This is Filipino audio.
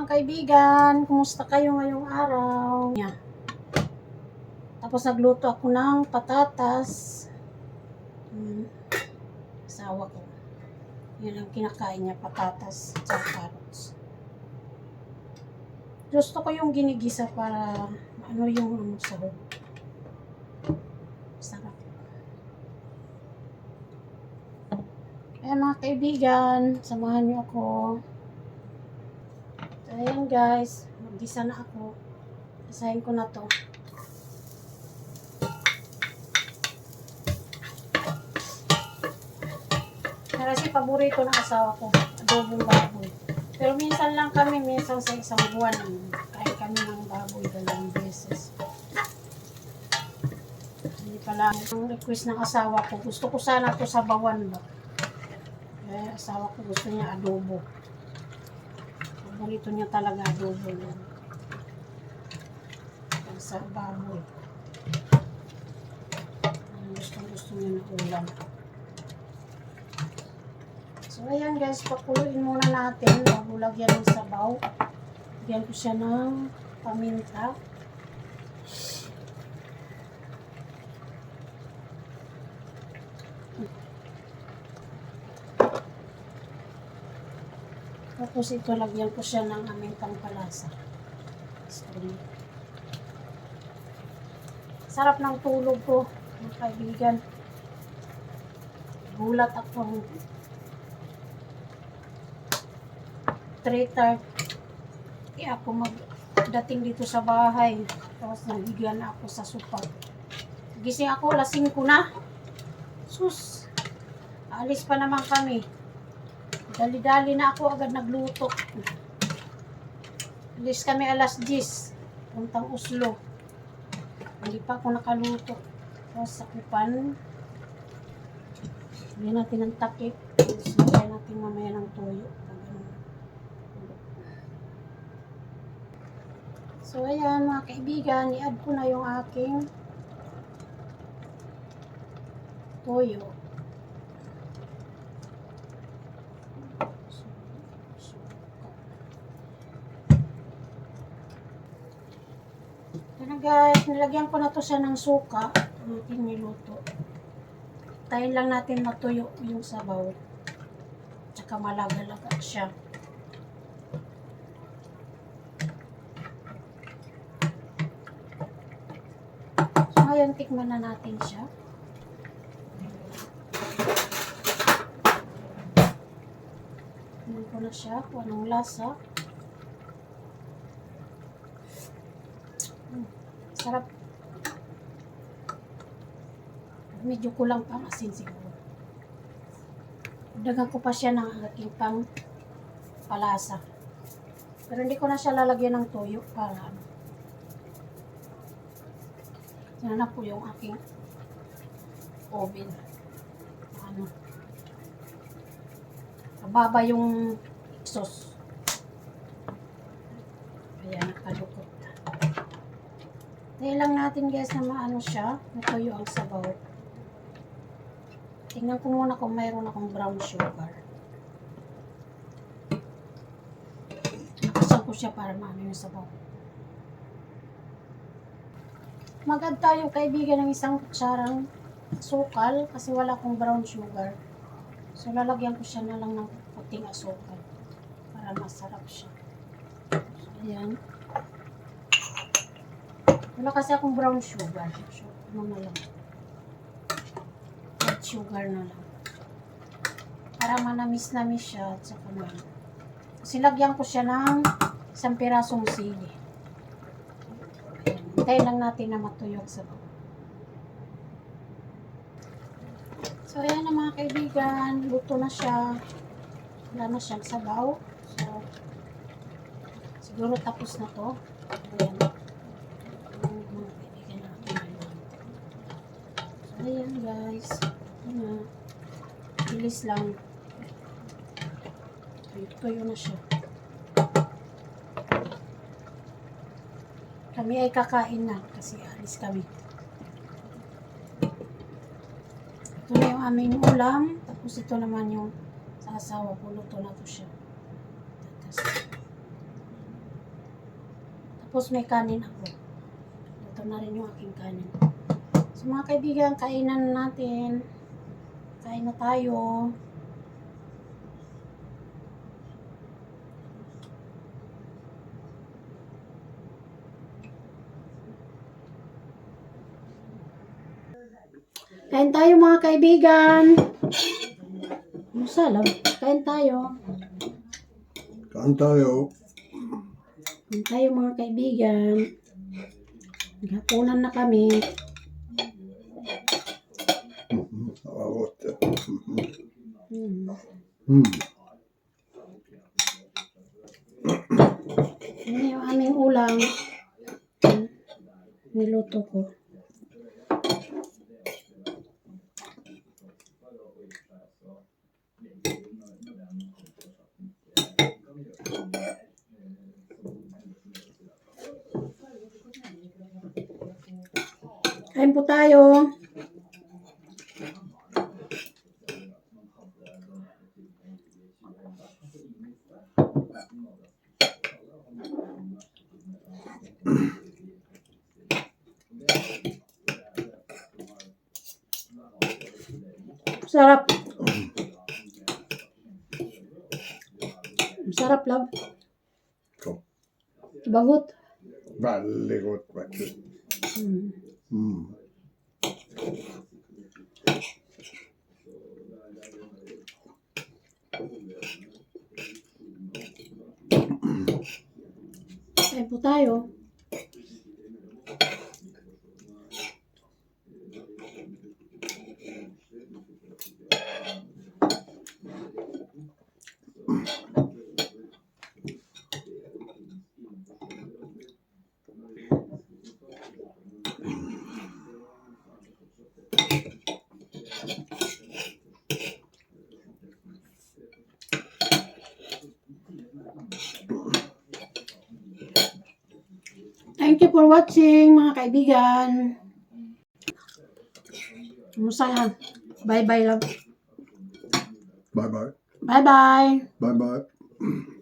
mga kaibigan, kumusta kayo ngayong araw? Yeah. Tapos nagluto ako ng patatas. Asawa ko. Yan ang kinakain niya, patatas at carrots. Gusto ko yung ginigisa para yung sahog. Sarap. Kaya mga kaibigan, samahan niyo ako. Ayan guys, maggisa na ako. Isahin ko na to. Kasi paborito ng asawa ko, adobong baboy. Pero minsan lang kami, minsan sa isang buwan, kain kami ng baboy 2 beses. Hindi pala ang request ng asawa ko. Gusto ko sana to sa bawan ba. Kaya asawa ko gusto niya adobo. Paborito niya talaga adobo yan. Sa baboy. Gusto niya na ulam. So ayan guys, pakuluin muna natin bago lagyan ng sabaw. Lagyan ko siya ng paminta. Tapos ito, lagyan ko siya ng aming pangpalasa. Sarap ng tulog ko, mga kaibigan. Gulat ako. 3:30 ako magdating dito sa bahay. Tapos nabigyan ako sa sopa. Gising ako, 5 na. Sus! Alis pa naman kami. Dali-dali na ako agad nagluto. Alis kami 10:00. Puntang Oslo. Hindi pa ako nakaluto. Tapos sakupan. Hindi natin ng takip. Sabay natin mamaya ng toyo. So ayan mga kaibigan, i-add ko na yung aking toyo. Ito na guys, nilagyan ko na to siya ng suka. Ang ating niluto. Tayin lang natin matuyo yung sabaw. Tsaka malaga-laga siya. So ngayon, tikman na natin siya. Tingnan ko na siya kung anong lasa. Sarap. Medyo kulang pang asin siguro. Dagan ko pa siya ng aking pang palasa. Pero hindi ko na siya lalagyan ng toyo para yan na po yung aking oven. Mababa yung sauce. Ayan, nakalukot. Tayo lang natin guys na maano siya, natuyo ang sabaw. Tingnan ko muna kung mayroon akong brown sugar. Nakasan ko siya para maano yung sabaw. Mag-add tayo kaibigan ng 1 kutsarang asukal kasi wala akong brown sugar. So lalagyan ko siya na lang ng puting asukal para masarap siya. So ayan. Wala kasi akong brown sugar. So, ano na lang. White sugar na lang. Para manamis-namis siya at saka na. Kasi lagyan ko siya ng 1 pirasong sili. Hintayin lang natin na matuyog sa bawang. So, ayan na mga kaibigan. Luto na siya. Wala na siyang sabaw. So, siguro tapos na to. Ayan. Ayan guys. Ayan. Bilis lang. Tuyo na siya. Kami ay kakain na kasi alis kami. Ito na yung aming ulam. Tapos ito naman yung sa asawa ko. Luto na to siya. Tapos may kanin ako. Ito na rin yung aking kanin. So mga kaibigan, kainan natin. Kain na tayo. Kain tayo mga kaibigan. Masalam. Kain tayo. Kain tayo. Kain tayo mga kaibigan. Naghapunan na kami. Awot. Hmm. Yan yung aming ulam. Niluto ko. Kain po tayo. Sarap. Sarap, love. Kom. Bagot. Väldigt gott faktiskt. Kain po tayo. Thank you for watching, mga kaibigan. Masaya. Bye-bye, love. Bye bye. Bye-bye. Bye bye.